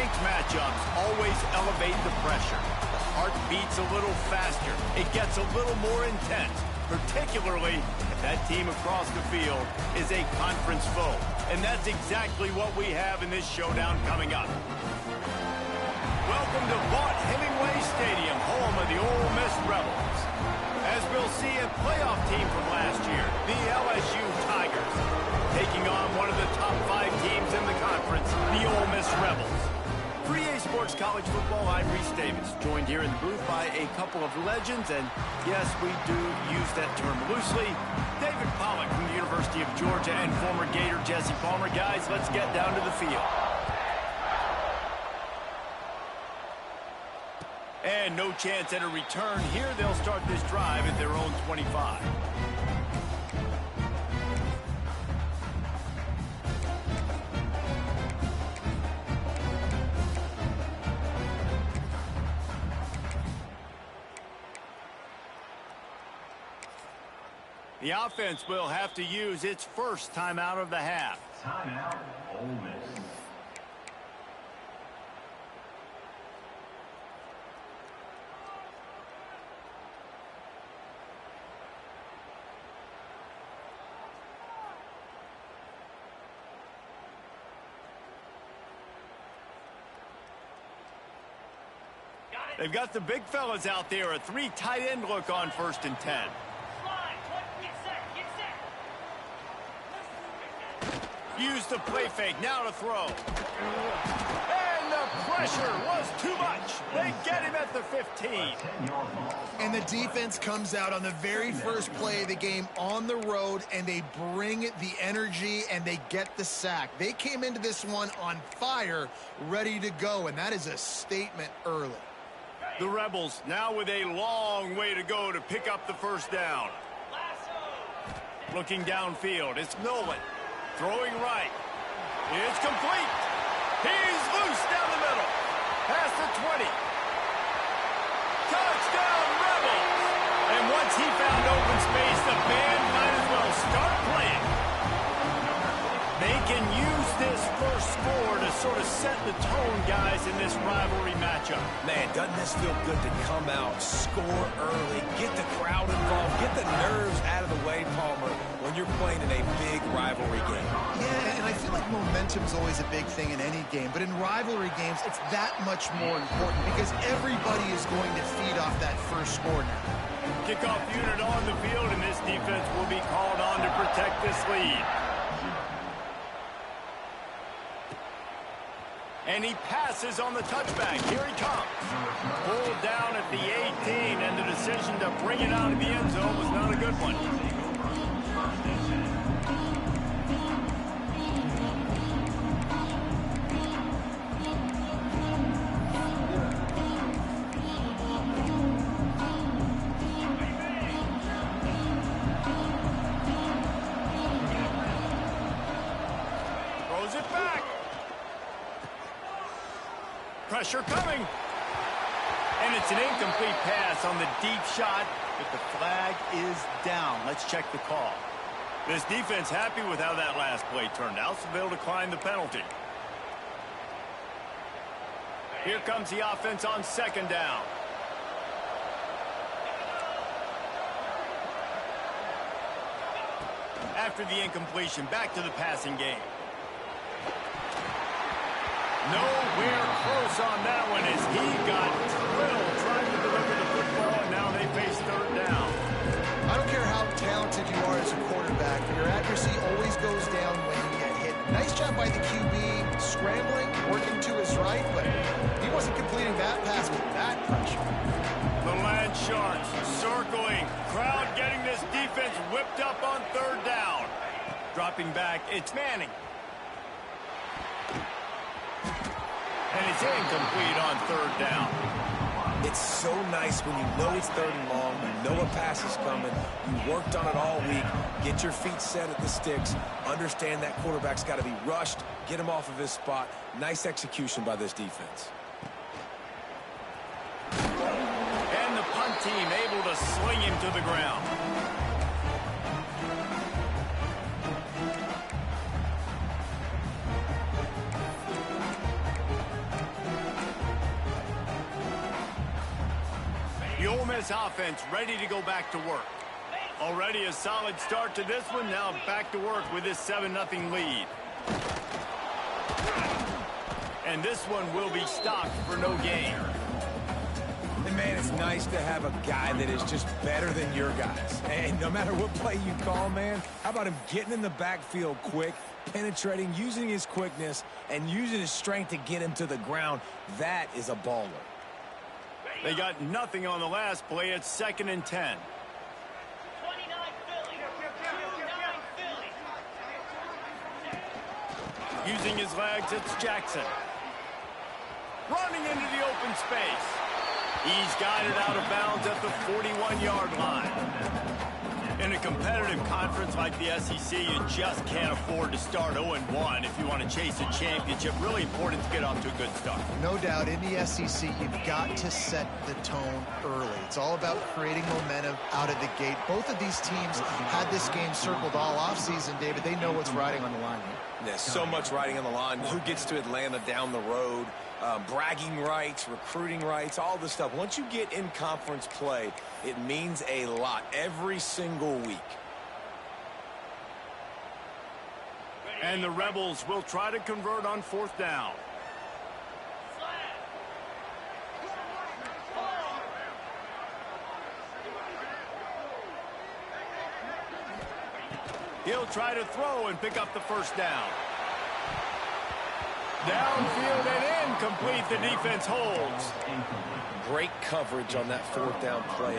ranked matchups always elevate the pressure. The heart beats a little faster. It gets a little more intense, particularly if that team across the field is a conference foe. And that's exactly what we have in this showdown coming up. Welcome to Vaught Hemingway Stadium, home of the Ole Miss Rebels. As we'll see, a playoff team from last year, the LSU Tigers, taking on one of the top 5 teams in the conference, the Ole Miss Rebels. For EA Sports College Football, I'm Reese Davis, joined here in the booth by a couple of legends, and yes, we do use that term loosely. David Pollack from the University of Georgia and former Gator Jesse Palmer. Guys, let's get down to the field. And no chance at a return here. They'll start this drive at their own 25. The offense will have to use its first timeout of the half. Timeout, Ole Miss. They've got the big fellas out there. A 3 tight end look on 1st and 10. Use the play fake, now to throw. And the pressure was too much. They get him at the 15. And the defense comes out on the very first play of the game on the road, and they bring the energy, and they get the sack. They came into this one on fire, ready to go, and that is a statement early. The Rebels now with a long way to go to pick up the first down. Looking downfield, it's Nolan. Throwing right. It's complete. He's loose down the middle. Past the 20. Touchdown, Rebels! And once he found open space, the band might as well start playing. They can use this first score to sort of set the tone, guys, in this rivalry matchup. Man, doesn't this feel good to come out, score early, get the crowd involved, get the nerves out of the way, Palmer, when you're playing in a big rivalry game. Yeah, and I feel like momentum's always a big thing in any game, but in rivalry games, it's that much more important because everybody is going to feed off that first score now. Kickoff unit on the field, and this defense will be called on to protect this lead. And he passes on the touchback. Here he comes. Pulled down at the 18, and the decision to bring it out of the end zone was not a good one. Throws it back. Pressure coming. And it's an incomplete pass on the deep shot, but the flag is down. Let's check the call. This defense happy with how that last play turned out, so they'll decline the penalty. Here comes the offense on 2nd down. After the incompletion, back to the passing game. Nowhere close on that one as he got drilled trying to deliver the football, and now they face 3rd down. I don't care how talented you are as a quarterback, your accuracy always goes down when you get hit. Nice job by the QB, scrambling, working to his right, but he wasn't completing that pass with that pressure. The Land Sharks circling. Crowd getting this defense whipped up on 3rd down. Dropping back, it's Manning. And it's incomplete on 3rd down. It's so nice when you know it's 3rd and long, you know a pass is coming, you worked on it all week, get your feet set at the sticks, understand that quarterback's got to be rushed, get him off of his spot. Nice execution by this defense. And the punt team able to sling him to the ground. The Ole Miss offense ready to go back to work. Already a solid start to this one. Now back to work with this 7-0 lead. And this one will be stopped for no gain. And man, it's nice to have a guy that is just better than your guys. And no matter what play you call, man, how about him getting in the backfield quick, penetrating, using his quickness, and using his strength to get him to the ground? That is a baller. They got nothing on the last play. It's 2nd and 10. Using his legs, it's Jackson. Running into the open space. He's got it out of bounds at the 41-yard line. In a competitive conference like the SEC, you just can't afford to start 0-1 if you want to chase a championship. Really important to get off to a good start. No doubt, in the SEC, you've got to set the tone early. It's all about creating momentum out of the gate. Both of these teams had this game circled all offseason, David. They know what's riding on the line here. There's so much riding on the line. Who gets to Atlanta down the road? Bragging rights, recruiting rights, all this stuff. Once you get in conference play, it means a lot every single week. And the Rebels will try to convert on 4th down. He'll try to throw and pick up the 1st down. Downfield and incomplete. The defense holds. Great coverage on that 4th down play.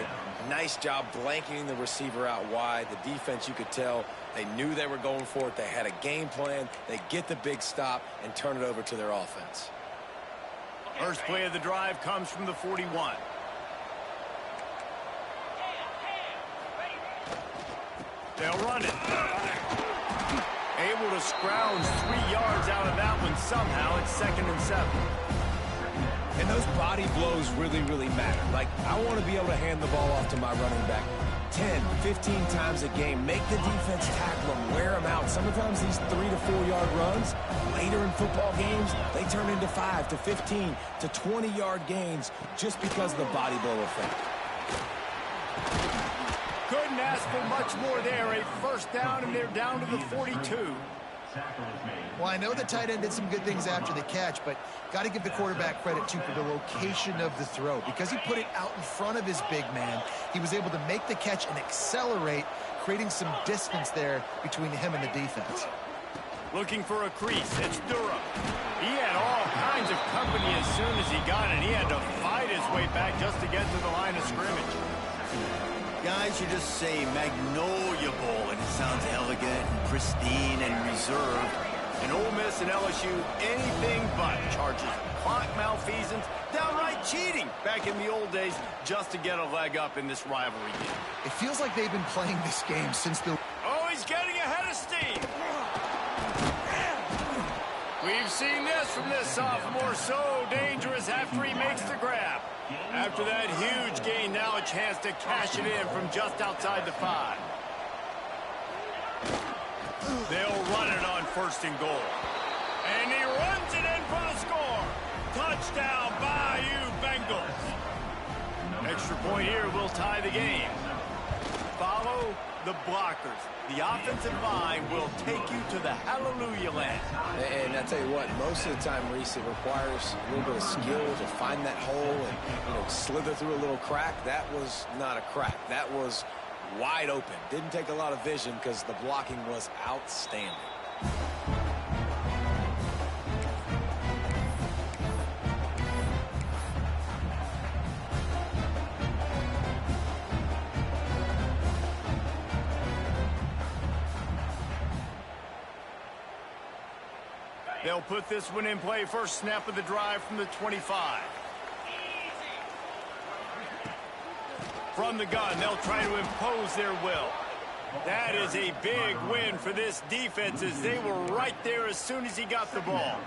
Nice job blanketing the receiver out wide. The defense, you could tell, they knew they were going for it. They had a game plan. They get the big stop and turn it over to their offense. First play of the drive comes from the 41. They'll run it. Able to scrounge 3 yards out of that one somehow. It's 2nd and 7. And those body blows really, really matter. Like, I want to be able to hand the ball off to my running back 10, 15 times a game. Make the defense tackle them, wear them out. Sometimes these 3 to 4 yard runs, later in football games, they turn into 5 to 15 to 20 yard gains just because of the body blow effect. Couldn't ask for much more there. A 1st down, and they're down to the 42. Well, I know the tight end did some good things after the catch, but got to give the quarterback credit, too, for the location of the throw. Because he put it out in front of his big man, he was able to make the catch and accelerate, creating some distance there between him and the defense. Looking for a crease. It's Durham. He had all kinds of company as soon as he got it. He had to fight his way back just to get to the line of scrimmage. Guys, you just say Magnolia Bowl, and it sounds elegant and pristine and reserved. And Ole Miss and LSU, anything but. Charges clock malfeasance, downright cheating back in the old days just to get a leg up in this rivalry game. It feels like they've been playing this game since the... Oh, he's getting ahead of steam. We've seen this from this sophomore, so dangerous after he makes the grab. After that huge gain, now a chance to cash it in from just outside the 5. They'll run it on 1st and goal. And he runs it in for the score. Touchdown, Bayou Bengals. Extra point here will tie the game. Follow the blockers. The offensive line will take you to the hallelujah land. And I tell you what, most of the time, Reese, it requires a little bit of skill to find that hole and slither through a little crack. That was not a crack. That was wide open. Didn't take a lot of vision because the blocking was outstanding. They'll put this one in play. First snap of the drive from the 25. From the gun, they'll try to impose their will. That is a big win for this defense as they were right there as soon as he got the ball.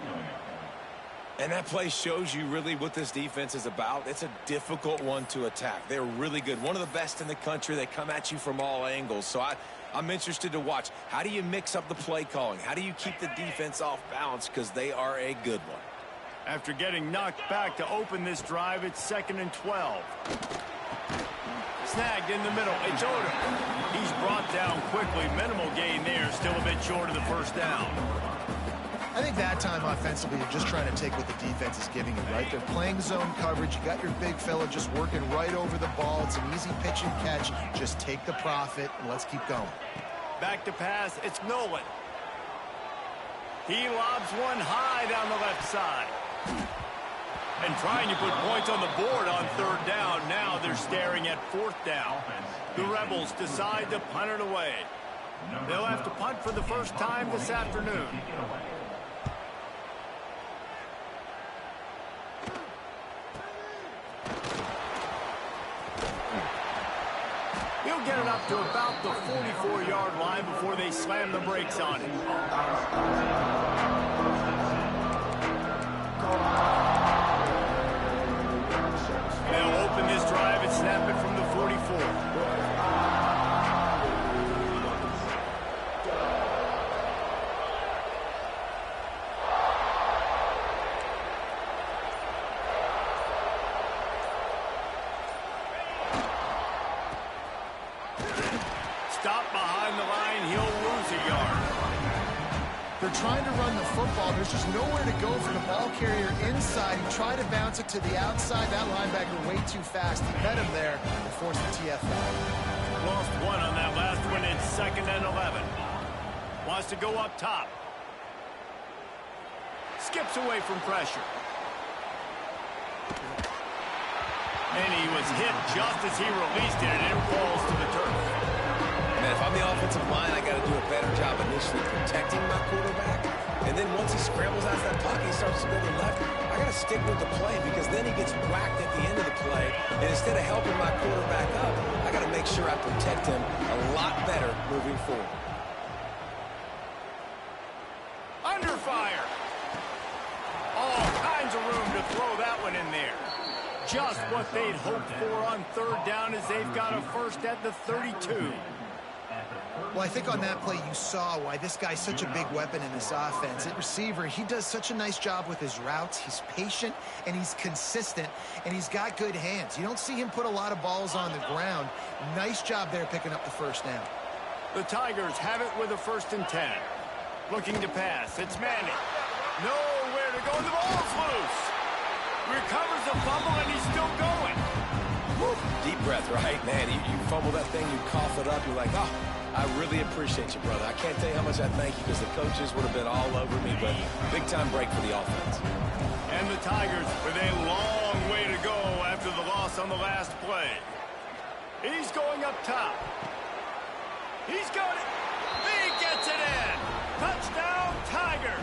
And that play shows you really what this defense is about. It's a difficult one to attack. They're really good. One of the best in the country. They come at you from all angles. So I'm interested to watch. How do you mix up the play calling? How do you keep the defense off balance? Because they are a good one. After getting knocked back to open this drive, it's 2nd and 12. snagged in the middle. It's Odom. He's brought down quickly. Minimal gain there. Still a bit short of the first down. I think that time offensively, you're just trying to take what the defense is giving you, right? They're playing zone coverage. You got your big fella just working right over the ball. It's an easy pitch and catch. Just take the profit, and let's keep going. Back to pass. It's Nolan. He lobs one high down the left side. And trying to put points on the board on third down. Now they're staring at fourth down. The Rebels decide to punt it away. They'll have to punt for the first time this afternoon. He'll get it up to about the 44-yard line before they slam the brakes on it. They'll open this drive and snap it from the 44. Stop behind the line, he'll lose a yard. They're trying to run the football. There's just nowhere to go for the ball carrier inside. He tried to bounce it to the outside. That linebacker way too fast. He met him there and forced the TFL. Lost one on that last one. It's 2nd and 11. Wants to go up top. Skips away from pressure. And he was hit just as he released it, and it falls to the turf. Man, if I'm the offensive line, I got to do a better job initially protecting my quarterback. And then once he scrambles out of that pocket, he starts to go to the left, I got to stick with the play because then he gets whacked at the end of the play. And instead of helping my quarterback up, I got to make sure I protect him a lot better moving forward. Under fire. All kinds of room to throw that one in there. Just what they'd hoped for on third down as they've got a first at the 32. Well, I think on that play you saw why this guy's such a big weapon in this offense. At receiver, he does such a nice job with his routes. He's patient, and he's consistent, and he's got good hands. You don't see him put a lot of balls on the ground. Nice job there picking up the first down. The Tigers have it with a 1st and 10. Looking to pass. It's Manning. Nowhere to go. The ball's loose. Recovers the fumble, and he's still going. Woo. Deep breath, right? Man, you fumble that thing, you cough it up, you're like, oh, I really appreciate you, brother. I can't tell you how much I thank you because the coaches would have been all over me, but big-time break for the offense. And the Tigers with a long way to go after the loss on the last play. He's going up top. He's got it. He gets it in. Touchdown, Tigers.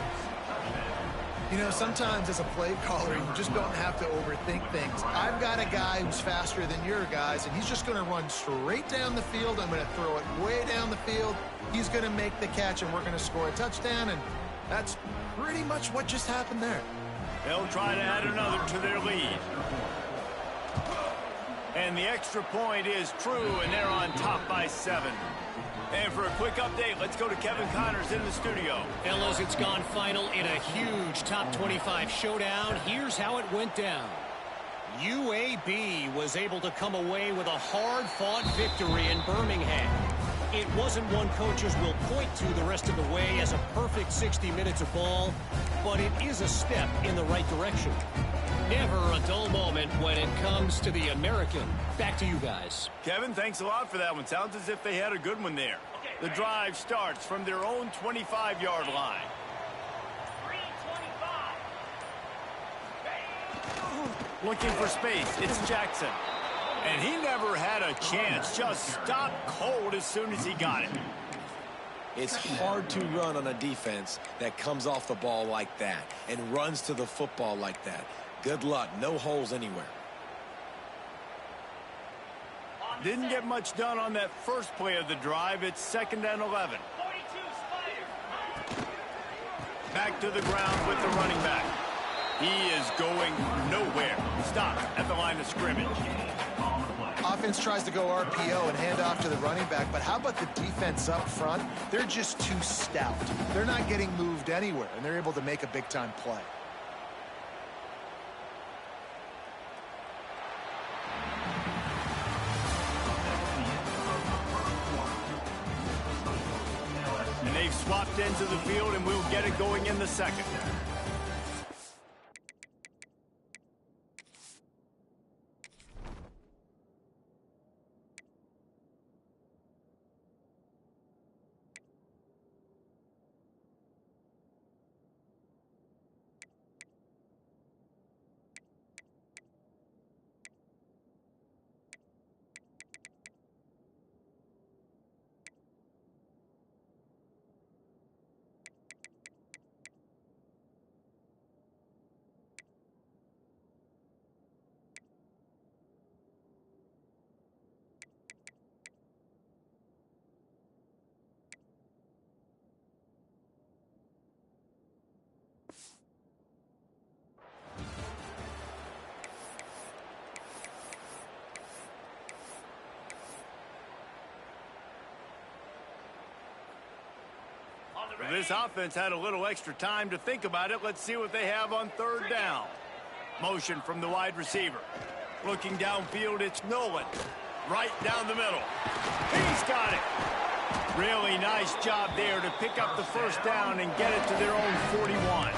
You know, sometimes as a play caller, you just don't have to overthink things. I've got a guy who's faster than your guys, and he's just going to run straight down the field. I'm going to throw it way down the field. He's going to make the catch, and we're going to score a touchdown, and that's pretty much what just happened there. They'll try to add another to their lead. And the extra point is true, and they're on top by 7. And for a quick update, let's go to Kevin Connors in the studio. Fellas, it's gone final in a huge top 25 showdown. Here's how it went down. UAB was able to come away with a hard-fought victory in Birmingham. It wasn't one coaches will point to the rest of the way as a perfect 60 minutes of ball, but it is a step in the right direction. Never a dull moment when it comes to the American. Back to you guys. Kevin, thanks a lot for that one. Sounds as if they had a good one there. The drive starts from their own 25-yard line. Looking for space. It's Jackson. And he never had a chance. Just stopped cold as soon as he got it. It's hard to run on a defense that comes off the ball like that and runs to the football like that. Good luck. No holes anywhere. Didn't get much done on that first play of the drive. It's 2nd and 11. Back to the ground with the running back. He is going nowhere. Stopped at the line of scrimmage. Offense tries to go RPO and hand off to the running back, but how about the defense up front? They're just too stout. They're not getting moved anywhere, and they're able to make a big-time play. They've swapped into the field, and we'll get it going in the second. This offense had a little extra time to think about it. Let's see what they have on third down. Motion from the wide receiver. Looking downfield, it's Nolan. Right down the middle. He's got it. Really nice job there to pick up the first down and get it to their own 41.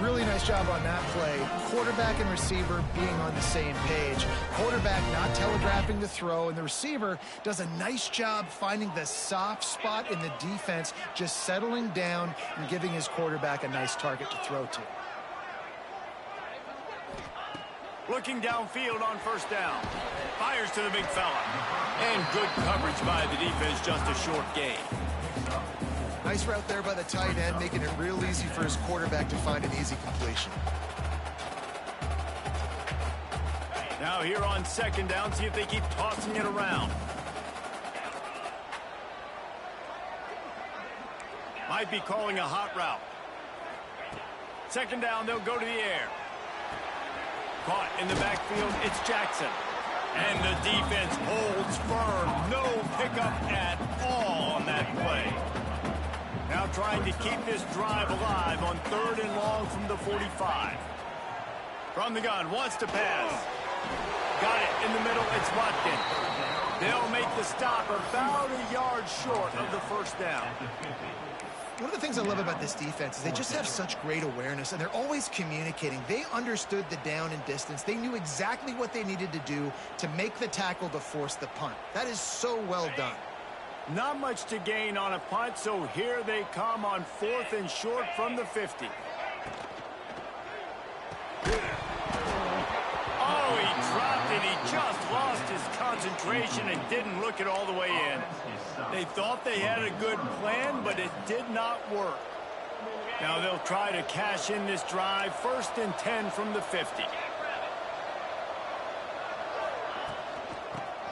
Really nice job on that play. Quarterback and receiver being on the same page. Quarterback not telegraphing the throw, and the receiver does a nice job finding the soft spot in the defense, just settling down and giving his quarterback a nice target to throw to. Looking downfield on first down. Fires to the big fella. And good coverage by the defense, just a short gain. Nice route there by the tight end, making it real easy for his quarterback to find an easy completion. Now here on second down, see if they keep tossing it around. Might be calling a hot route. Second down, they'll go to the air. Caught in the backfield, it's Jackson. And the defense holds firm. No pickup at all on that play. Now trying to keep this drive alive on third and long from the 45. From the gun, wants to pass. Got it in the middle, it's Watkins. They'll make the stop about a yard short of the first down. One of the things I love about this defense is they just have such great awareness, and they're always communicating. They understood the down and distance. They knew exactly what they needed to do to make the tackle to force the punt. That is so well done. Not much to gain on a punt, so here they come on fourth and short from the 50. Oh, he dropped it. He just lost his concentration and didn't look it all the way in. They thought they had a good plan, but it did not work. Now they'll try to cash in this drive. First and 10 from the 50.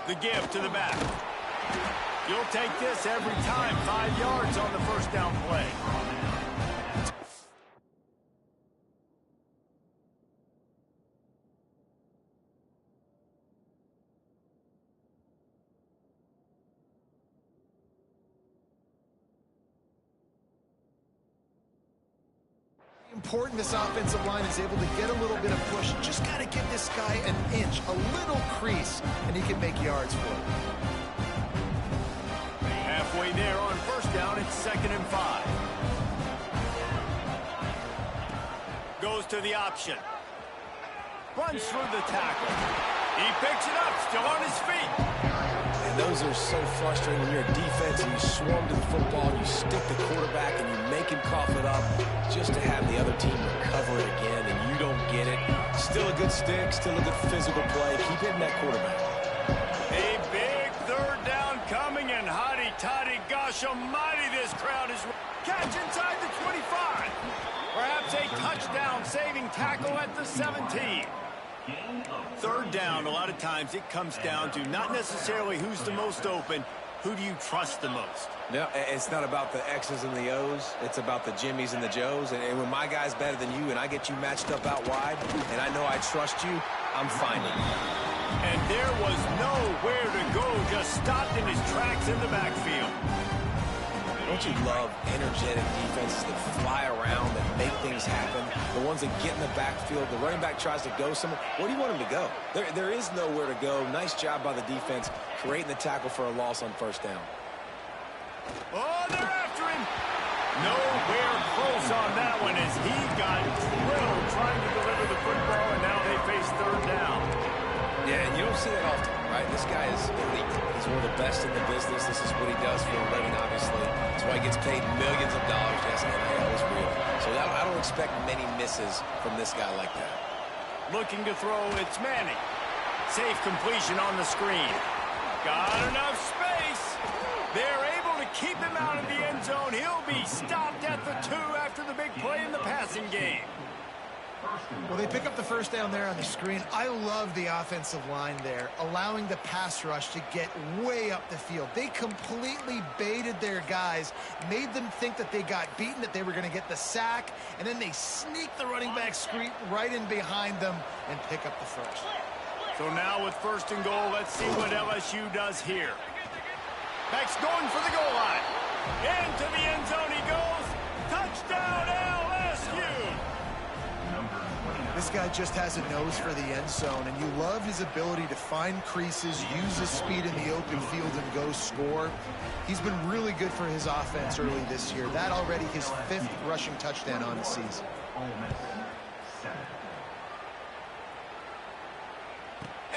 The give to the back. You'll take this every time. 5 yards on the first down play. Important this offensive line is able to get a little bit of push. Just got to give this guy an inch, a little crease, and he can make yards for it. Halfway there on first down, it's 2nd and 5. Goes to the option. Runs through the tackle. He picks it up, still on his feet. And those are so frustrating when you're a defense and you swarm to the football, you stick the quarterback and you make him cough it up just to have the other team recover it again, and you don't get it. Still a good stick, still a good physical play. Keep hitting that quarterback. A big third down coming, and hotty-toddy, gosh almighty, this crowd is... Catch inside the 25. Perhaps a touchdown-saving tackle at the 17. Third down, a lot of times it comes down to not necessarily who's the most open, who do you trust the most? No, it's not about the X's and the O's. It's about the Jimmies and the Joes. And when my guy's better than you and I get you matched up out wide and I know I trust you, I'm finding you. And there was nowhere to go, just stopped in his tracks in the backfield. Don't you love energetic defenses that fly around and make things happen? The ones that get in the backfield, the running back tries to go somewhere. Where do you want him to go? There is nowhere to go. Nice job by the defense creating the tackle for a loss on first down. Oh, they're after him. Nowhere close on that one as he got drilled trying to deliver the football, and now they face third down. Yeah, and you don't see that often, right? This guy is elite. He's one of the best in the business. This is what he does for a living, obviously. That's why he gets paid millions of dollars. Yes, NIL is real. So I don't expect many misses from this guy like that. Looking to throw, it's Manning. Safe completion on the screen. Got enough space. They're able to keep him out of the end zone. He'll be stopped at the 2 after the big play in the passing game. Well, they pick up the first down there on the screen. I love the offensive line there, allowing the pass rush to get way up the field. They completely baited their guys, made them think that they got beaten, that they were going to get the sack, and then they sneak the running back screen right in behind them and pick up the first. So now with first and goal, let's see what LSU does here. Back's going for the goal line. Into the end zone he goes. Touchdown, LSU! This guy just has a nose for the end zone, and you love his ability to find creases, use his speed in the open field, and go score. He's been really good for his offense early this year. That already his 5th rushing touchdown on the season.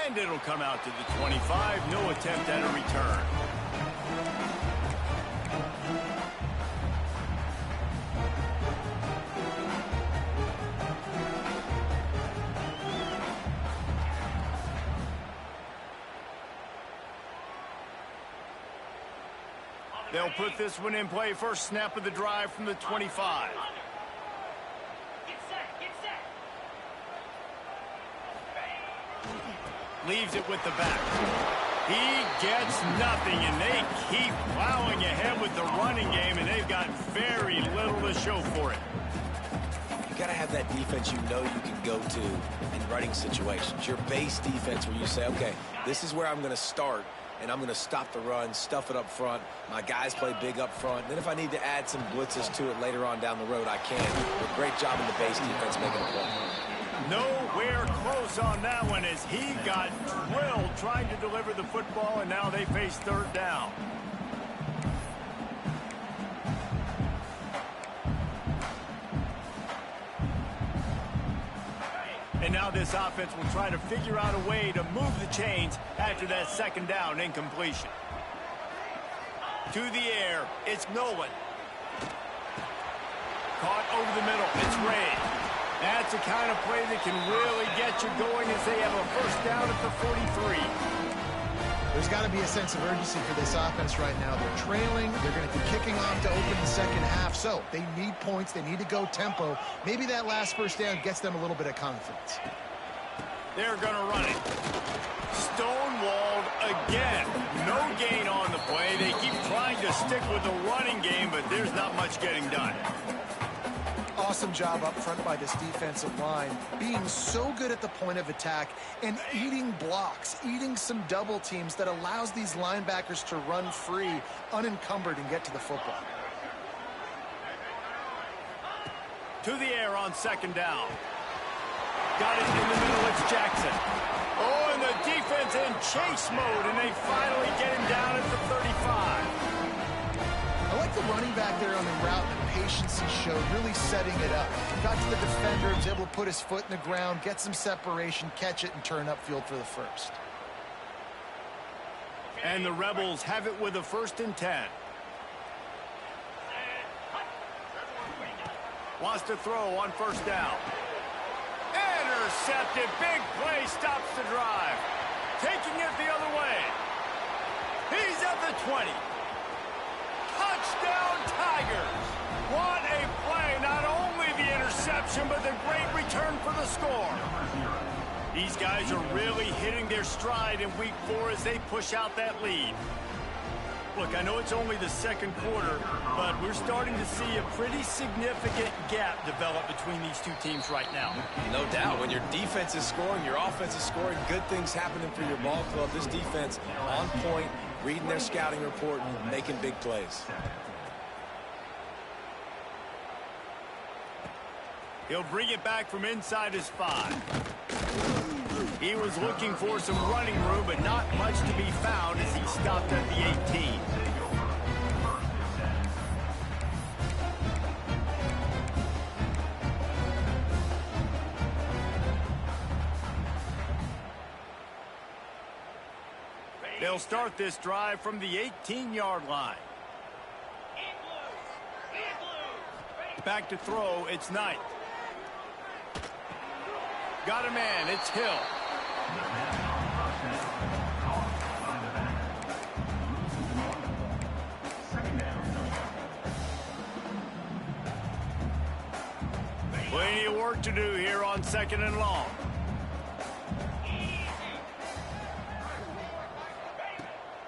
And it'll come out to the 25. No attempt at a return. They'll put this one in play. First snap of the drive from the 25. Leaves it with the back. He gets nothing, and they keep plowing ahead with the running game, and they've got very little to show for it. You got to have that defense you know you can go to in running situations. Your base defense where you say, okay, this is where I'm going to start, and I'm going to stop the run, stuff it up front. My guys play big up front. Then if I need to add some blitzes to it later on down the road, I can. But great job in the base defense making a play. Nowhere close on that one as he got drilled trying to deliver the football, and now they face third down. And now this offense will try to figure out a way to move the chains after that second down incompletion. To the air, it's Nolan. Caught over the middle, it's Ray. That's the kind of play that can really get you going as they have a first down at the 43. There's got to be a sense of urgency for this offense right now. They're trailing. They're going to be kicking off to open the second half. So they need points. They need to go tempo. Maybe that last first down gets them a little bit of confidence. They're going to run it. Stonewalled again. No gain on the play. They keep trying to stick with the running game, but there's not much getting done. Awesome job up front by this defensive line, being so good at the point of attack and eating blocks, eating some double teams that allows these linebackers to run free, unencumbered, and get to the football. To the air on second down. Got it in the middle, it's Jackson. Oh, and the defense in chase mode, and they finally get him down at the 35. I like the running back there on the route and the patience he showed, really setting it up. Got to the defender, was able to put his foot in the ground, get some separation, catch it, and turn upfield for the first. And the Rebels have it with a 1st and 10. Wants to throw on first down. Intercepted. Big play stops the drive. Taking it the other way. He's at the 20. Touchdown, Tigers. What a play. Not only the interception, but the great return for the score. These guys are really hitting their stride in week 4 as they push out that lead. Look, I know it's only the second quarter, but we're starting to see a pretty significant gap develop between these two teams right now. No doubt. When your defense is scoring, your offense is scoring, good things happening for your ball club. This defense on point, reading their scouting report, and making big plays. He'll bring it back from inside his 5. He was looking for some running room, but not much to be found as he stopped at the 18. They'll start this drive from the 18-yard line. Back to throw, it's Knight. Got a man, it's Hill. Plenty of work to do here on 2nd and long.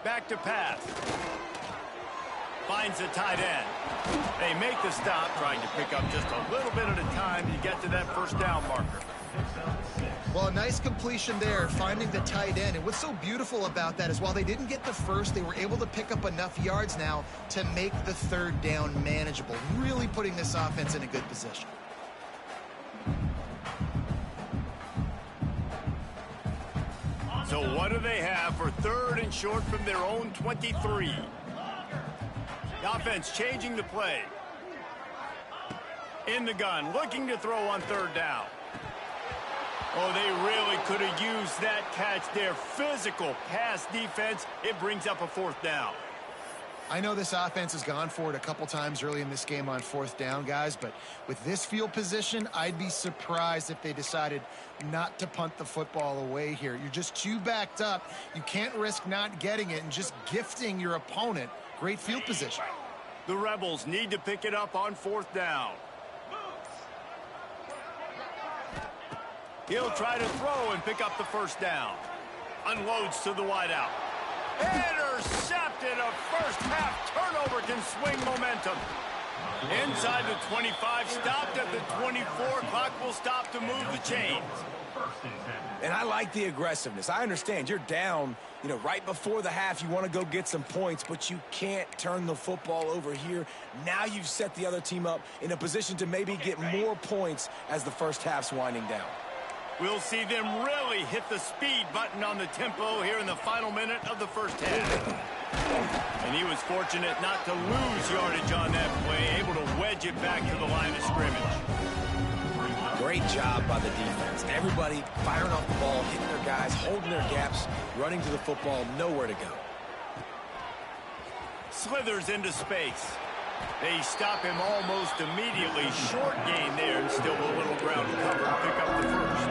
Back to pass. Finds the tight end. They make the stop, trying to pick up just a little bit at a time to get to that first down marker. Well, a nice completion there, finding the tight end. And what's so beautiful about that is while they didn't get the first, they were able to pick up enough yards now to make the 3rd down manageable, really putting this offense in a good position. So what do they have for 3rd and short from their own 23? The offense changing the play. In the gun, looking to throw on 3rd down. Oh, they really could have used that catch there. Physical pass defense. It brings up a 4th down. I know this offense has gone for it a couple times early in this game on 4th down, guys, but with this field position, I'd be surprised if they decided not to punt the football away here. You're just too backed up. You can't risk not getting it and just gifting your opponent great field position. The Rebels need to pick it up on 4th down. He'll try to throw and pick up the 1st down. Unloads to the wideout. Intercepted. A first-half turnover can swing momentum. Inside the 25, stopped at the 24. Clock will stop to move the chains. And I like the aggressiveness. I understand you're down, right before the half. You want to go get some points, but you can't turn the football over here. Now you've set the other team up in a position to maybe get more points as the first half's winding down. We'll see them really hit the speed button on the tempo here in the final minute of the first half. And he was fortunate not to lose yardage on that play, able to wedge it back to the line of scrimmage. Great job by the defense. Everybody firing off the ball, hitting their guys, holding their gaps, running to the football, nowhere to go. Slithers into space. They stop him almost immediately. Short gain there and still a little ground to cover to pick up the first.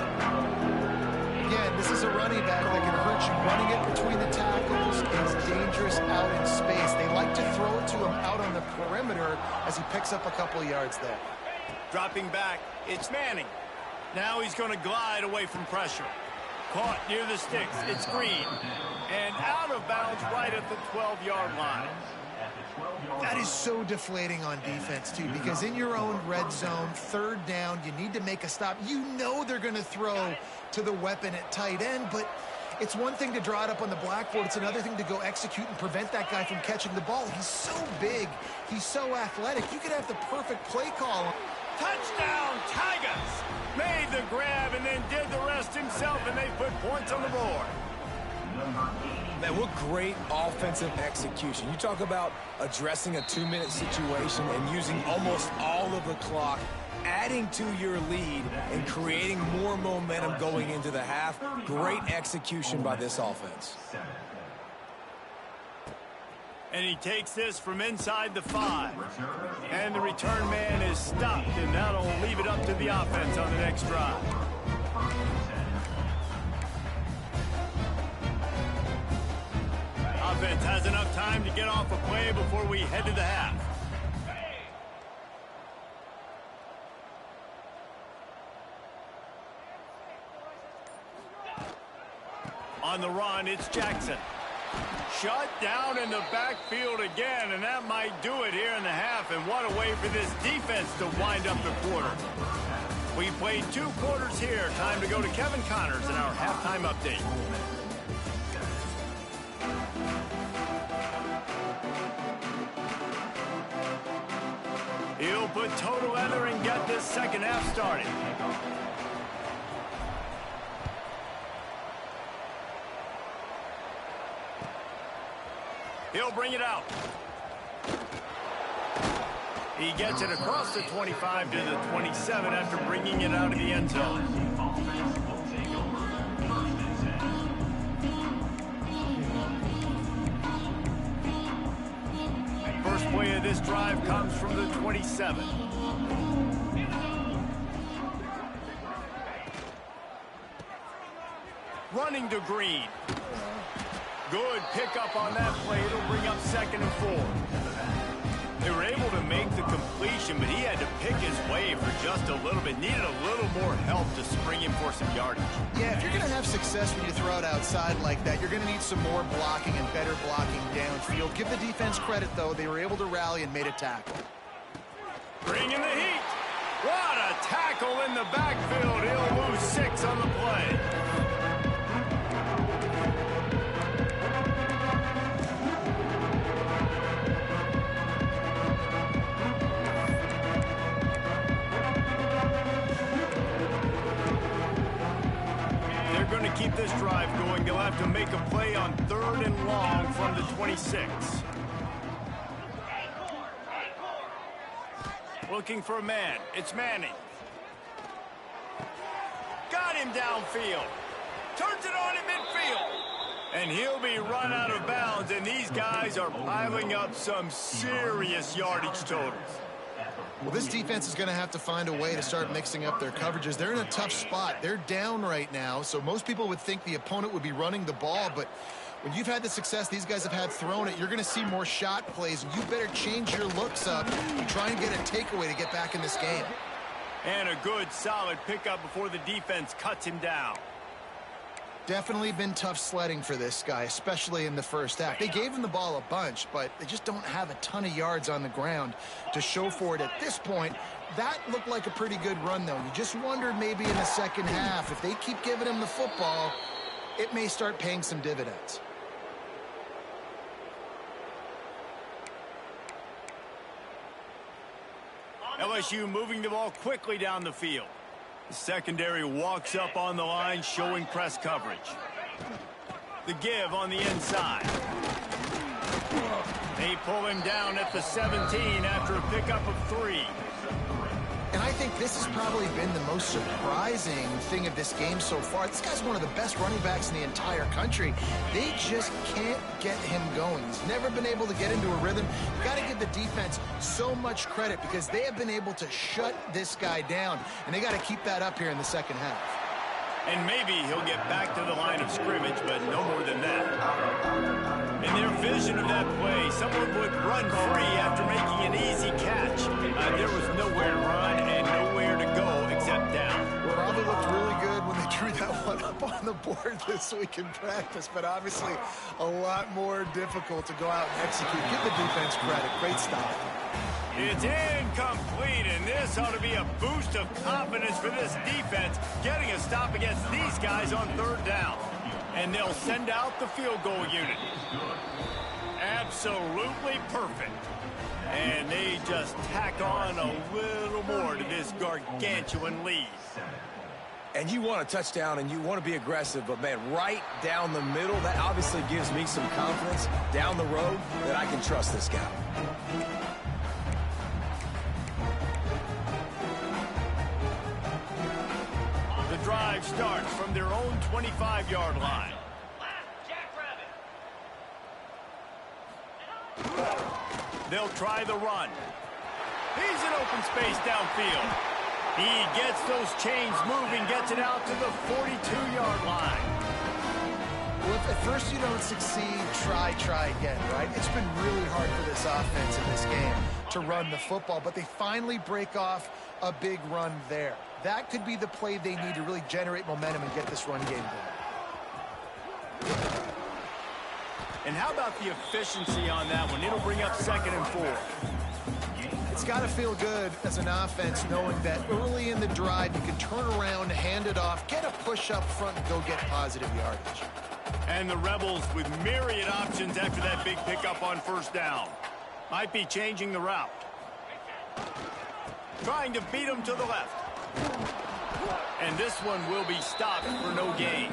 Again, this is a running back that can hurt you. Running it between the tackles is dangerous out in space. They like to throw it to him out on the perimeter as he picks up a couple yards there. Dropping back, it's Manning. Now he's going to glide away from pressure. Caught near the sticks, it's Green. And out of bounds right at the 12-yard line. That is so deflating on defense, too, because in your own red zone, 3rd down, you need to make a stop. You know they're going to throw to the weapon at tight end, but it's one thing to draw it up on the blackboard. It's another thing to go execute and prevent that guy from catching the ball. He's so big. He's so athletic. You could have the perfect play call. Touchdown, Tigers! Made the grab and then did the rest himself, and they put points on the board. Man, what great offensive execution. You talk about addressing a 2-minute situation and using almost all of the clock, adding to your lead and creating more momentum going into the half. Great execution by this offense. And he takes this from inside the 5. And the return man is stopped, and that'll leave it up to the offense on the next drive. Offense has enough time to get off a play before we head to the half. On the run, it's Jackson. Shut down in the backfield again, and that might do it here in the half. And what a way for this defense to wind up the quarter. We played 2 quarters here. Time to go to Kevin Connors in our halftime update. He'll put toe together and get this second half started. He'll bring it out. He gets it across the 25 to the 27 after bringing it out of the end zone. of this drive comes from the 27. Running to Green. Good pickup on that play. It'll bring up 2nd and 4. They were able to make the completion, but he had to pick his way for just a little bit. Needed a little more help to spring him for some yardage. Yeah, if you're going to have success when you throw it outside like that, you're going to need some more blocking and better blocking downfield. Give the defense credit, though. They were able to rally and made a tackle. Bring in the heat. What a tackle in the backfield. He'll lose 6 on the play. Going to keep this drive going. They'll have to make a play on 3rd and long from the 26. Looking for a man. It's Manning. Got him downfield. Turns it on in midfield. And he'll be run out of bounds, and these guys are piling up some serious yardage totals. Well, this defense is going to have to find a way to start mixing up their coverages. They're in a tough spot. They're down right now, so most people would think the opponent would be running the ball, but when you've had the success these guys have had throwing it, you're going to see more shot plays, and you better change your looks up and try and get a takeaway to get back in this game. And a good, solid pickup before the defense cuts him down. Definitely been tough sledding for this guy, especially in the first half. They gave him the ball a bunch, but they just don't have a ton of yards on the ground to show for it at this point. That looked like a pretty good run, though. You just wondered maybe in the second half, if they keep giving him the football, it may start paying some dividends. LSU moving the ball quickly down the field. The secondary walks up on the line, showing press coverage. The give on the inside. They pull him down at the 17 after a pickup of 3. And I think this has probably been the most surprising thing of this game so far. This guy's one of the best running backs in the entire country. They just can't get him going. He's never been able to get into a rhythm. You've got to give the defense so much credit because they have been able to shut this guy down. And they got to keep that up here in the second half. And maybe he'll get back to the line of scrimmage, but no more than that. In their vision of that play, someone would run free after making an easy catch. There was nowhere to run and nowhere to go except down. Well, probably looked really good when they drew that one up on the board this week in practice, but obviously a lot more difficult to go out and execute. Give the defense credit. Great stop. It's incomplete, and this ought to be a boost of confidence for this defense, getting a stop against these guys on 3rd down. And they'll send out the field goal unit. Absolutely perfect. And they just tack on a little more to this gargantuan lead. And you want a touchdown and you want to be aggressive, but, man, right down the middle, that obviously gives me some confidence down the road that I can trust this guy. The drive starts from their own 25-yard line. They'll try the run. He's in open space downfield. He gets those chains moving, gets it out to the 42-yard line. Well, if at first you don't succeed, try again, right? It's been really hard for this offense in this game to run the football, but they finally break off a big run there. That could be the play they need to really generate momentum and get this run game going. And how about the efficiency on that one? It'll bring up 2nd and 4. It's got to feel good as an offense knowing that early in the drive you can turn around, hand it off, get a push up front, and go get positive yardage. And the Rebels with myriad options after that big pickup on 1st down. Might be changing the route. Trying to beat him to the left. And this one will be stopped for no gain.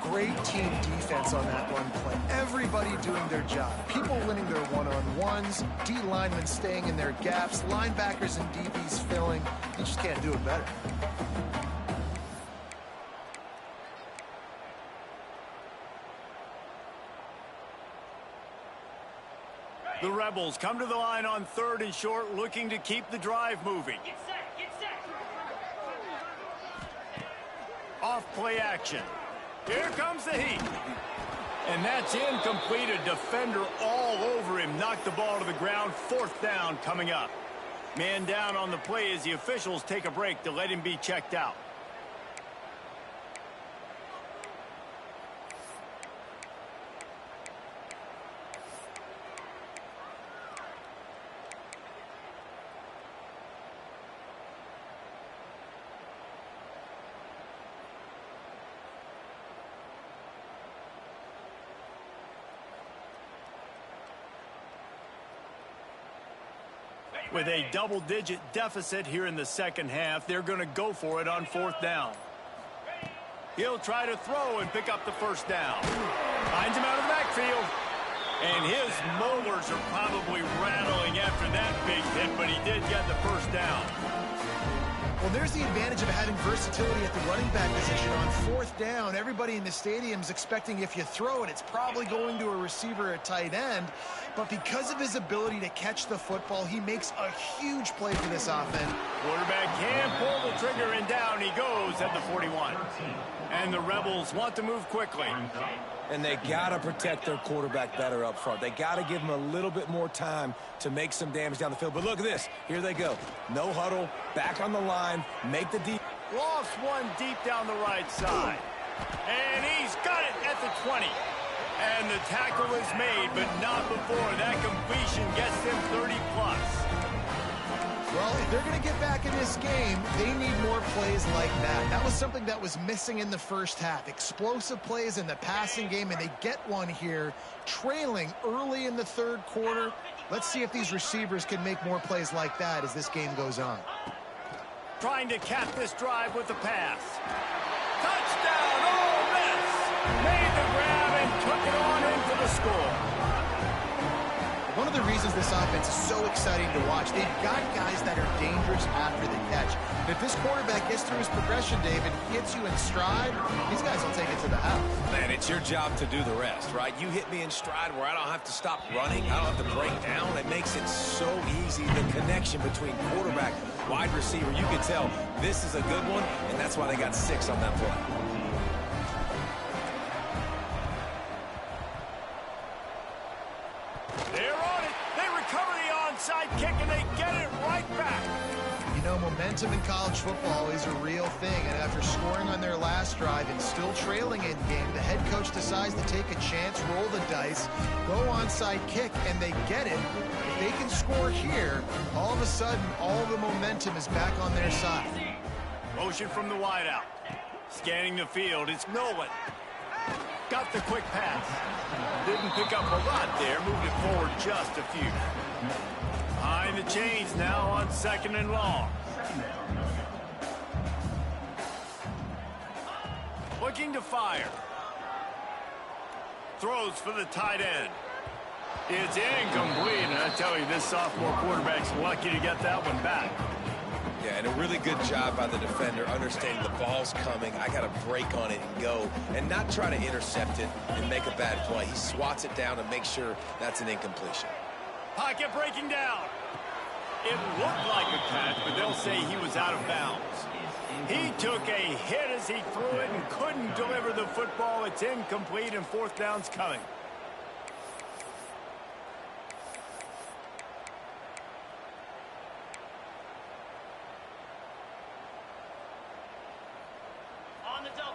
Great team defense on that one play. Everybody doing their job. People winning their one-on-ones, D linemen staying in their gaps, linebackers and DBs filling. You just can't do it better. The Rebels come to the line on 3rd and short, looking to keep the drive moving. Off play action. Here comes the heat. And that's incomplete. A defender all over him. Knocked the ball to the ground. 4th down coming up. Man down on the play as the officials take a break to let him be checked out. With a double-digit deficit here in the second half, they're going to go for it on 4th down. He'll try to throw and pick up the 1st down. Finds him out of the backfield. And his molars are probably rattling after that big hit, but he did get the 1st down. Well, there's the advantage of having versatility at the running back position. On 4th down, everybody in the stadium's expecting if you throw it, it's probably going to a receiver at tight end. But because of his ability to catch the football, he makes a huge play for this offense. Quarterback can pull the trigger, and down he goes at the 41. And the Rebels want to move quickly. And they got to protect their quarterback better up front. They got to give him a little bit more time to make some damage down the field. But look at this. Here they go. No huddle, back on the line, make the deep. Lost one deep down the right side. And he's got it at the 20. And the tackle is made, but not before that completion gets them 30+. Well, if they're going to get back in this game, they need more plays like that. That was something that was missing in the first half. Explosive plays in the passing game, and they get one here, trailing early in the 3rd quarter. Let's see if these receivers can make more plays like that as this game goes on. Trying to cap this drive with the pass. Touchdown, Ole Miss! Made the grab and took it on in for the score. One of the reasons this offense is so exciting to watch, they've got guys that are dangerous after the catch. And if this quarterback gets through his progression, David, hits you in stride, these guys will take it to the house. Man, it's your job to do the rest, right? You hit me in stride where I don't have to stop running. I don't have to break down. It makes it so easy, the connection between quarterback, wide receiver. You can tell this is a good one, and that's why they got 6 on that play. Kick, and they get it right back. You know, momentum in college football is a real thing, and after scoring on their last drive and still trailing in game, the head coach decides to take a chance, roll the dice, go onside kick, and they get it. If they can score here, all of a sudden, all the momentum is back on their side. Motion from the wideout. Scanning the field, it's Nolan. Got the quick pass. Didn't pick up a lot there, moved it forward just a few. Behind the chains now on 2nd and long. Looking to fire. Throws for the tight end. It's incomplete, and I tell you, this sophomore quarterback's lucky to get that one back. Yeah, and a really good job by the defender, understanding the ball's coming. I got to break on it and go, and not try to intercept it and make a bad play. He swats it down and makes sure that's an incompletion. Pocket breaking down. It looked like a catch, but they'll say he was out of bounds. He took a hit as he threw it and couldn't deliver the football. It's incomplete, and 4th down's coming.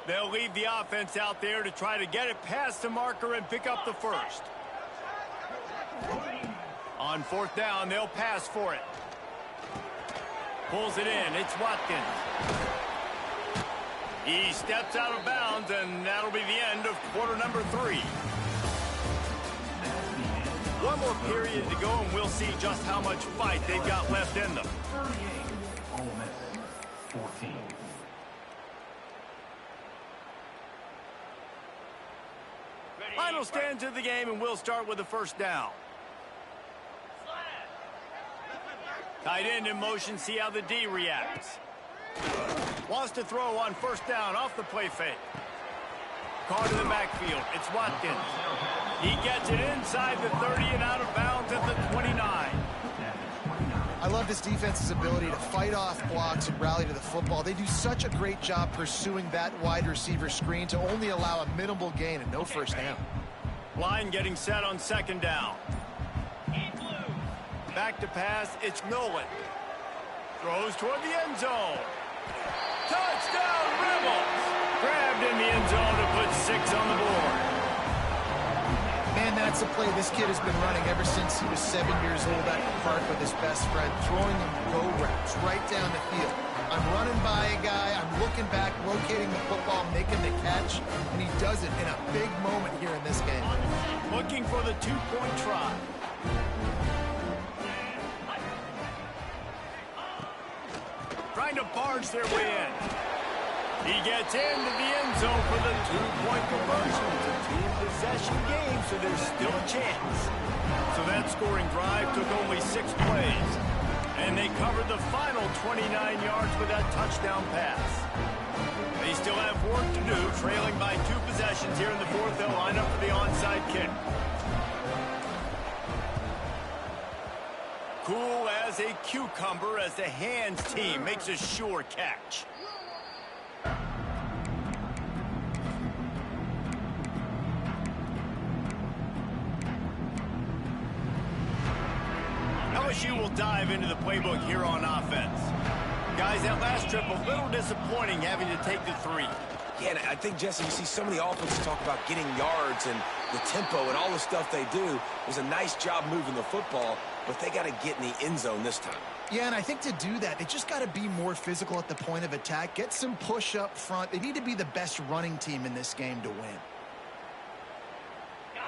They'll leave the offense out there to try to get it past the marker and pick up the 1st. On 4th down, they'll pass for it. Pulls it in. It's Watkins. He steps out of bounds, and that'll be the end of quarter number 3. One more period to go, and we'll see just how much fight they've got left in them. 38, Ole Miss, 14. Final stanza of the game, and we'll start with the 1st down. Tight end in motion, see how the D reacts. Wants to throw on 1st down off the play fake. Caught in the backfield. It's Watkins. He gets it inside the 30 and out of bounds at the 29. I love this defense's ability to fight off blocks and rally to the football. They do such a great job pursuing that wide receiver screen to only allow a minimal gain and no first down. Line getting set on second down. Back to pass, it's Nolan. Throws toward the end zone. Touchdown, Rebels! Grabbed in the end zone to put 6 on the board. Man, that's a play this kid has been running ever since he was 7 years old at the park with his best friend, throwing him go routes right down the field. I'm running by a guy, I'm looking back, rotating the football, making the catch, and he does it in a big moment here in this game. Looking for the 2-point try. Trying to barge their way in. He gets into the end zone for the 2-point conversion. It's a 2-possession game, so there's still a chance. So that scoring drive took only 6 plays. And they covered the final 29 yards with that touchdown pass. They still have work to do, trailing by 2 possessions here in the fourth. They'll line up for the onside kick. Cool as a cucumber as the hands team makes a sure catch. LSU will dive into the playbook here on offense. Guys, that last trip a little disappointing having to take the 3. Yeah, and I think, Jesse, you see so many offenses talk about getting yards and the tempo and all the stuff they do. It was a nice job moving the football, but they got to get in the end zone this time. Yeah, and I think to do that, they just got to be more physical at the point of attack, get some push up front. They need to be the best running team in this game to win.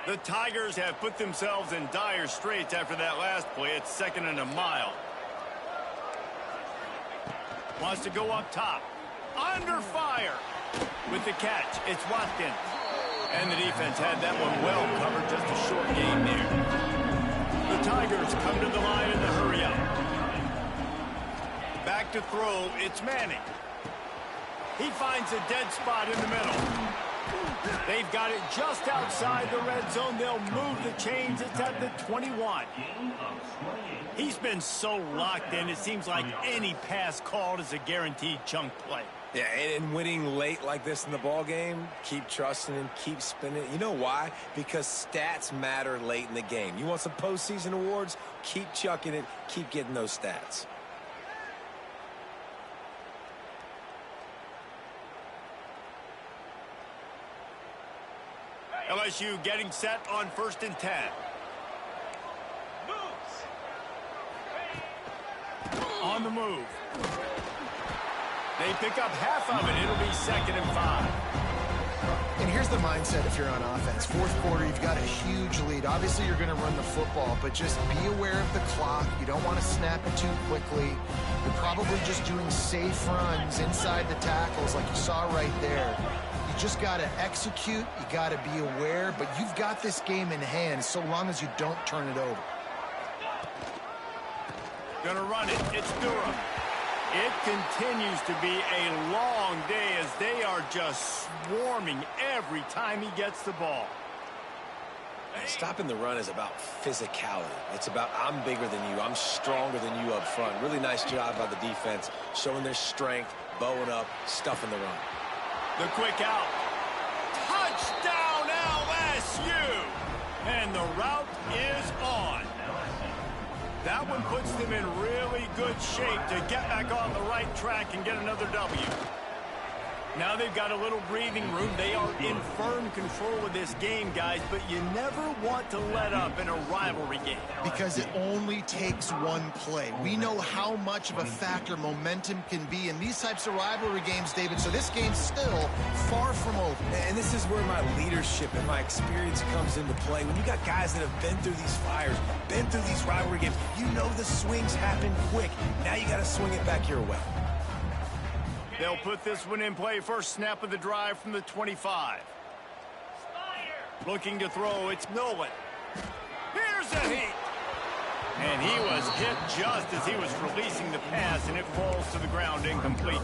The Tigers have put themselves in dire straits after that last play. It's 2nd and a mile. Wants to go up top. Under fire. With the catch, it's Watkins. And the defense had that one well covered. Just a short gain there. The Tigers come to the line in the hurry up. Back to throw, it's Manning. He finds a dead spot in the middle. They've got it just outside the red zone. They'll move the chains. It's at the 21. He's been so locked in, it seems like any pass called is a guaranteed chunk play. Yeah, and winning late like this in the ball game, keep trusting him, keep spinning. You know why? Because stats matter late in the game. You want some postseason awards? Keep chucking it, keep getting those stats. LSU getting set on 1st and 10. On the move. They pick up half of it. It'll be 2nd and 5. And here's the mindset if you're on offense. Fourth quarter, you've got a huge lead. Obviously, you're going to run the football, but just be aware of the clock. You don't want to snap it too quickly. You're probably just doing safe runs inside the tackles like you saw right there. You just got to execute. You got to be aware, but you've got this game in hand so long as you don't turn it over. Gonna run it. It's Durham. It continues to be a long day as they are just swarming every time he gets the ball. Stopping the run is about physicality. It's about I'm bigger than you. I'm stronger than you up front. Really nice job by the defense, showing their strength, bowing up, stuffing the run. The quick out. Touchdown LSU! And the route is on. That one puts them in really good shape to get back on the right track and get another W. Now they've got a little breathing room. They are in firm control of this game, guys, but you never want to let up in a rivalry game. Because it only takes one play. We know how much of a factor momentum can be in these types of rivalry games, David, so this game's still far from over. And this is where my leadership and my experience comes into play. When you got guys that have been through these fires, been through these rivalry games, you know the swings happen quick. Now you got to swing it back your way. They'll put this one in play. First snap of the drive from the 25. Looking to throw, it's Nolan. Here's a heat. And he was hit just as he was releasing the pass, and it falls to the ground incomplete.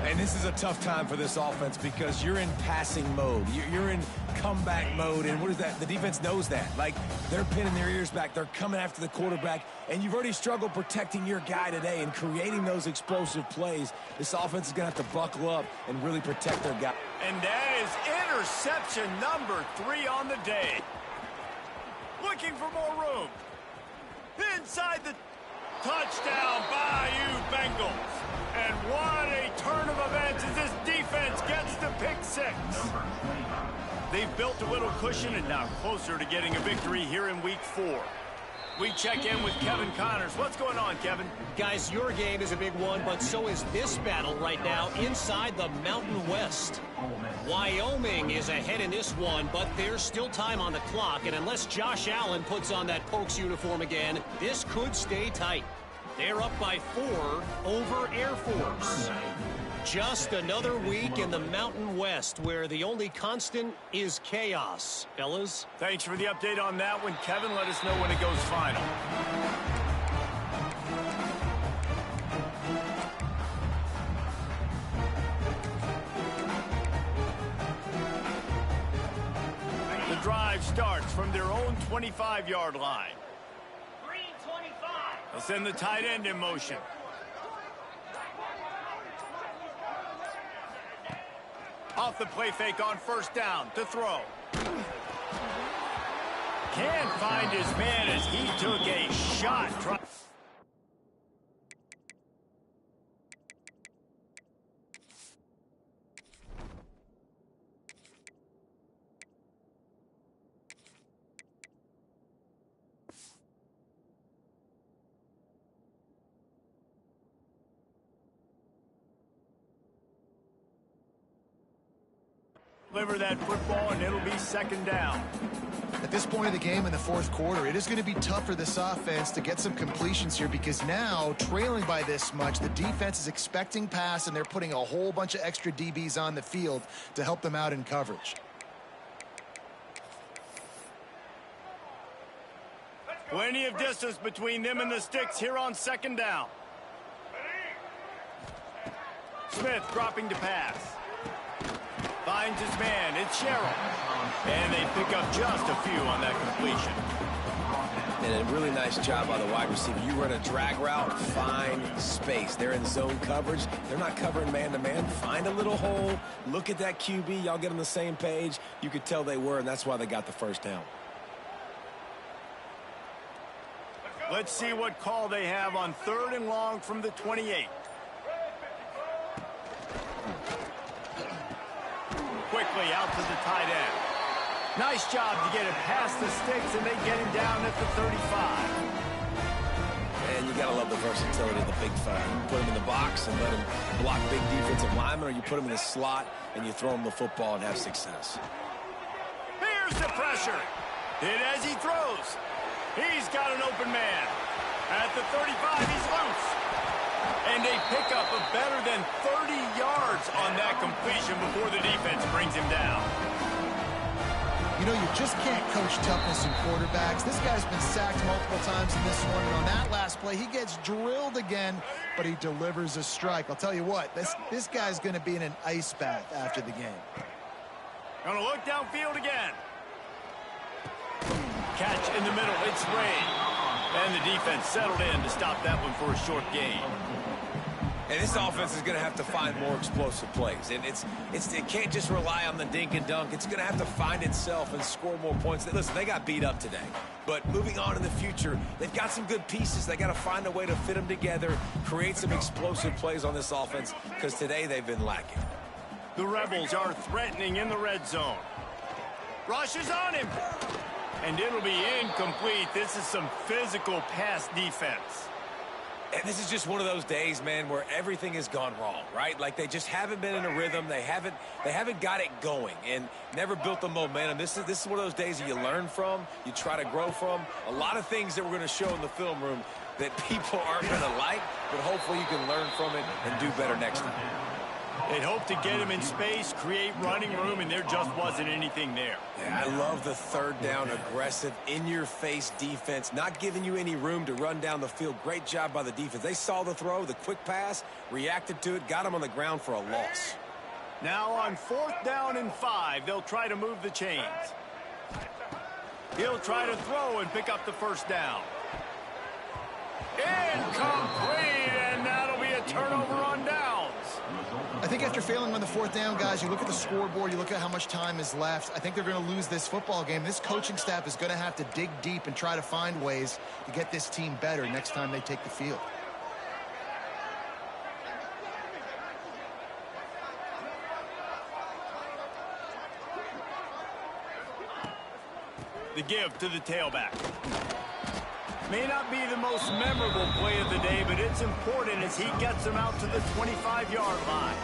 And this is a tough time for this offense because you're in passing mode. You're in comeback mode, and what is that? The defense knows that. Like, they're pinning their ears back. They're coming after the quarterback, and you've already struggled protecting your guy today and creating those explosive plays. This offense is going to have to buckle up and really protect their guy. And that is interception number 3 on the day. Looking for more room. Inside the touchdown, Bayou Bengals. And what a turn of events as this defense gets the pick 6. They've built a little cushion and now closer to getting a victory here in week 4. We check in with Kevin Connors. What's going on, Kevin? Guys, your game is a big one, but so is this battle right now inside the Mountain West. Wyoming is ahead in this one, but there's still time on the clock, and unless Josh Allen puts on that Pokes uniform again, this could stay tight. They're up by 4 over Air Force. Just another week in the Mountain West where the only constant is chaos. Fellas? Thanks for the update on that one, Kevin. Let us know when it goes final. The drive starts from their own 25-yard line. They'll send the tight end in motion. Off the play fake on first down to throw. Can't find his man as he took a shot. Deliver that football, and it'll be second down. At this point of the game in the fourth quarter, it is going to be tough for this offense to get some completions here because now, trailing by this much, the defense is expecting pass, and they're putting a whole bunch of extra DBs on the field to help them out in coverage. Plenty of distance between them and the sticks here on second down. Smith dropping to pass. Finds his man. It's Sherrill. And they pick up just a few on that completion. And a really nice job by the wide receiver. You run a drag route, find space. They're in zone coverage. They're not covering man-to-man. Find a little hole. Look at that QB. Y'all get on the same page. You could tell they were, and that's why they got the first down. Let's see what call they have on 3rd and long from the 28. Quickly out to the tight end. Nice job to get it past the sticks, and they get him down at the 35. And you got to love the versatility of the big fella. You put him in the box and let him block big defensive linemen, or you put him in the slot and you throw him the football and have success. Here's the pressure. Hit as he throws. He's got an open man. At the 35, he's loose. And they pick up a better than 30 yards on that completion before the defense brings him down. You know, you just can't coach toughness in quarterbacks. This guy's been sacked multiple times in this one, and on that last play, he gets drilled again, but he delivers a strike. I'll tell you what, this guy's going to be in an ice bath after the game. Going to look downfield again. Catch in the middle, it's Ray. And the defense settled in to stop that one for a short gain. And this offense is going to have to find more explosive plays. And it can't just rely on the dink and dunk. It's going to have to find itself and score more points. Listen, they got beat up today. But moving on in the future, they've got some good pieces. They got to find a way to fit them together, create some explosive plays on this offense, because today they've been lacking. The Rebels are threatening in the red zone. Rush is on him. And it'll be incomplete. This is some physical pass defense. And this is just one of those days, man, where everything has gone wrong, right? Like they just haven't been in a rhythm. They haven't got it going and never built the momentum. This is one of those days that you learn from, you try to grow from. A lot of things that we're going to show in the film room that people aren't going to like, but hopefully you can learn from it and do better next time. They'd hope to get him in space, create running room, and there just wasn't anything there. Yeah, I love the third down, aggressive, in-your-face defense, not giving you any room to run down the field. Great job by the defense. They saw the throw, the quick pass, reacted to it, got him on the ground for a loss. Now on 4th down and 5, they'll try to move the chains. He'll try to throw and pick up the first down. Incomplete, and that'll be a turnover on downs. I think after failing on the 4th down, guys, you look at the scoreboard, you look at how much time is left. I think they're going to lose this football game. This coaching staff is going to have to dig deep and try to find ways to get this team better next time they take the field. The give to the tailback. May not be the most memorable play of the day, but it's important as he gets them out to the 25-yard line.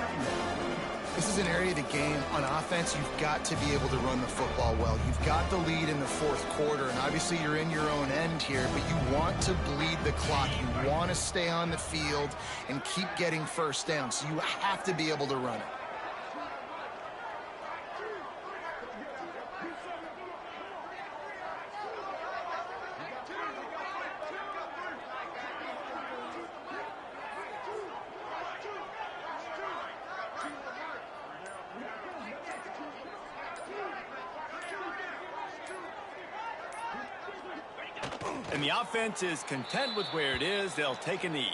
This is an area of the game on offense you've got to be able to run the football well. You've got the lead in the 4th quarter, and obviously you're in your own end here, but you want to bleed the clock. You want to stay on the field and keep getting first down, so you have to be able to run it. And the offense is content with where it is. They'll take a knee.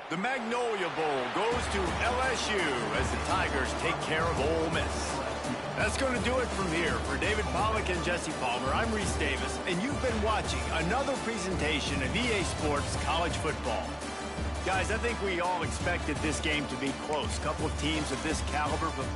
The Magnolia Bowl goes to LSU as the Tigers take care of Ole Miss. That's going to do it from here. For David Pollack and Jesse Palmer, I'm Reese Davis, and you've been watching another presentation of EA Sports College Football. Guys, I think we all expected this game to be close. A couple of teams of this caliber, but